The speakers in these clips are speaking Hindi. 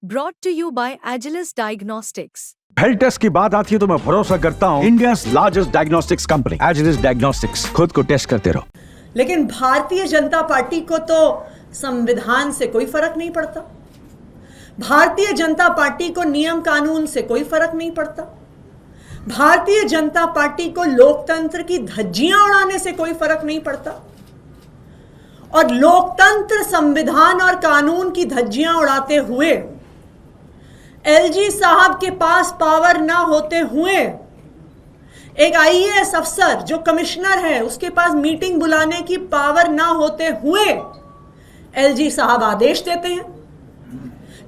Brought to you by Agilus Diagnostics. Health test की बात आती है तो मैं भरोसा करता हूँ India's largest diagnostics company Agilus diagnostics. खुद को टेस्ट करते रहो। लेकिन भारतीय जनता पार्टी को तो संविधान से कोई फर्क नहीं पड़ता, भारतीय जनता पार्टी को नियम कानून से कोई फर्क नहीं पड़ता, भारतीय जनता पार्टी को लोकतंत्र की धज्जियां उड़ाने से कोई फर्क नहीं पड़ता। और लोकतंत्र, संविधान और कानून की धज्जियां उड़ाते हुए एलजी साहब के पास पावर ना होते हुए एक आईएएस अफसर जो कमिश्नर है उसके पास मीटिंग बुलाने की पावर ना होते हुए एलजी साहब आदेश देते हैं,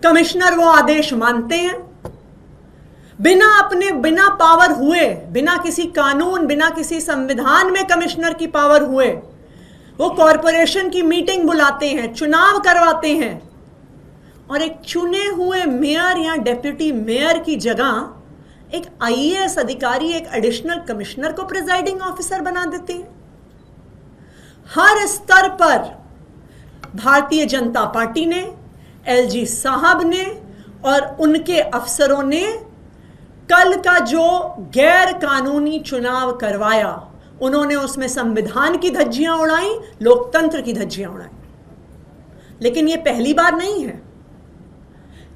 कमिश्नर वो आदेश मानते हैं, बिना पावर हुए, बिना किसी कानून, बिना किसी संविधान में कमिश्नर की पावर हुए वो कॉरपोरेशन की मीटिंग बुलाते हैं, चुनाव करवाते हैं और एक चुने हुए मेयर या डेप्यूटी मेयर की जगह एक आईएएस अधिकारी, एक एडिशनल कमिश्नर को प्रिजाइडिंग ऑफिसर बना देते हैं। हर स्तर पर भारतीय जनता पार्टी ने, एलजी साहब ने और उनके अफसरों ने कल का जो गैर कानूनी चुनाव करवाया, उन्होंने उसमें संविधान की धज्जियां उड़ाई, लोकतंत्र की धज्जियां उड़ाई। लेकिन यह पहली बार नहीं है,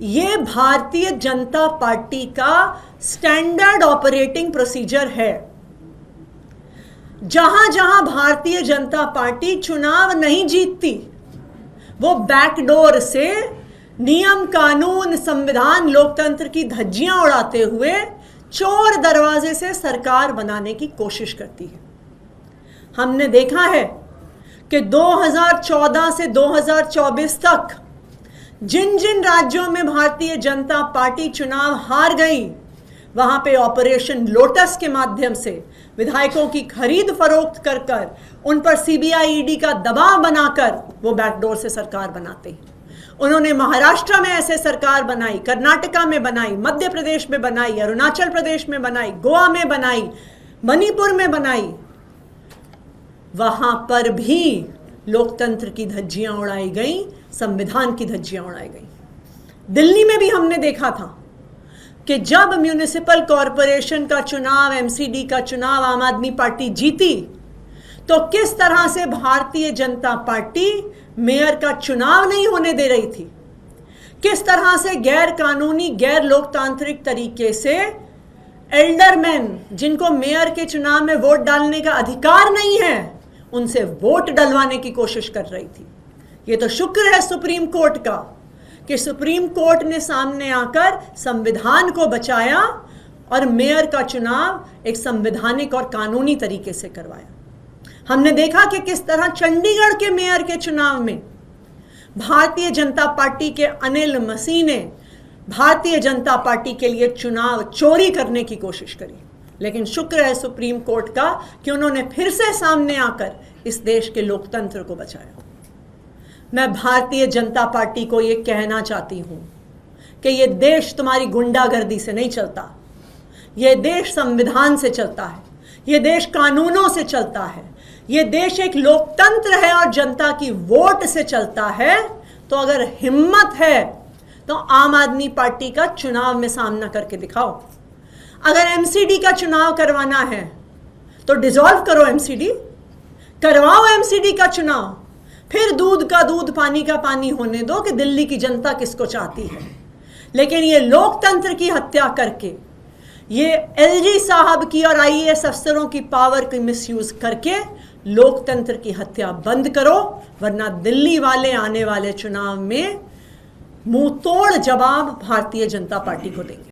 ये भारतीय जनता पार्टी का स्टैंडर्ड ऑपरेटिंग प्रोसीजर है। जहां जहां भारतीय जनता पार्टी चुनाव नहीं जीतती, वो बैकडोर से नियम कानून, संविधान, लोकतंत्र की धज्जियां उड़ाते हुए चोर दरवाजे से सरकार बनाने की कोशिश करती है। हमने देखा है कि 2014 से 2024 तक जिन जिन राज्यों में भारतीय जनता पार्टी चुनाव हार गई, वहां पे ऑपरेशन लोटस के माध्यम से विधायकों की खरीद फरोख्त कर कर उन पर सीबीआई ईडी का दबाव बनाकर वो बैकडोर से सरकार बनाते हैं। उन्होंने महाराष्ट्र में ऐसे सरकार बनाई, कर्नाटका में बनाई, मध्य प्रदेश में बनाई, अरुणाचल प्रदेश में बनाई, गोवा में बनाई, मणिपुर में बनाई। वहां पर भी लोकतंत्र की धज्जियां उड़ाई गई, संविधान की धज्जियां उड़ाई गई। दिल्ली में भी हमने देखा था कि जब म्युनिसिपल कॉरपोरेशन का चुनाव, एमसीडी का चुनाव आम आदमी पार्टी जीती, तो किस तरह से भारतीय जनता पार्टी मेयर का चुनाव नहीं होने दे रही थी, किस तरह से गैर कानूनी, गैर लोकतांत्रिक तरीके से एल्डरमैन, जिनको मेयर के चुनाव में वोट डालने का अधिकार नहीं है, उनसे वोट डलवाने की कोशिश कर रही थी। ये तो शुक्र है सुप्रीम कोर्ट का कि सुप्रीम कोर्ट ने सामने आकर संविधान को बचाया और मेयर का चुनाव एक संवैधानिक और कानूनी तरीके से करवाया। हमने देखा कि किस तरह चंडीगढ़ के मेयर के चुनाव में भारतीय जनता पार्टी के अनिल मसीह ने भारतीय जनता पार्टी के लिए चुनाव चोरी करने की कोशिश करी। लेकिन शुक्र है सुप्रीम कोर्ट का कि उन्होंने फिर से सामने आकर इस देश के लोकतंत्र को बचाया। मैं भारतीय जनता पार्टी को यह कहना चाहती हूं कि यह देश तुम्हारी गुंडागर्दी से नहीं चलता, यह देश संविधान से चलता है, यह देश कानूनों से चलता है, यह देश एक लोकतंत्र है और जनता की वोट से चलता है। तो अगर हिम्मत है तो आम आदमी पार्टी का चुनाव में सामना करके दिखाओ। अगर एमसीडी का चुनाव करवाना है तो डिसॉल्व करो एमसीडी, करवाओ एमसीडी का चुनाव, फिर दूध का दूध, पानी का पानी होने दो कि दिल्ली की जनता किसको चाहती है। लेकिन ये लोकतंत्र की हत्या करके, ये एलजी साहब की और आईएएस अफसरों की पावर की मिसयूज करके लोकतंत्र की हत्या बंद करो, वरना दिल्ली वाले आने वाले चुनाव में मुंह तोड़ जवाब भारतीय जनता पार्टी को देंगे।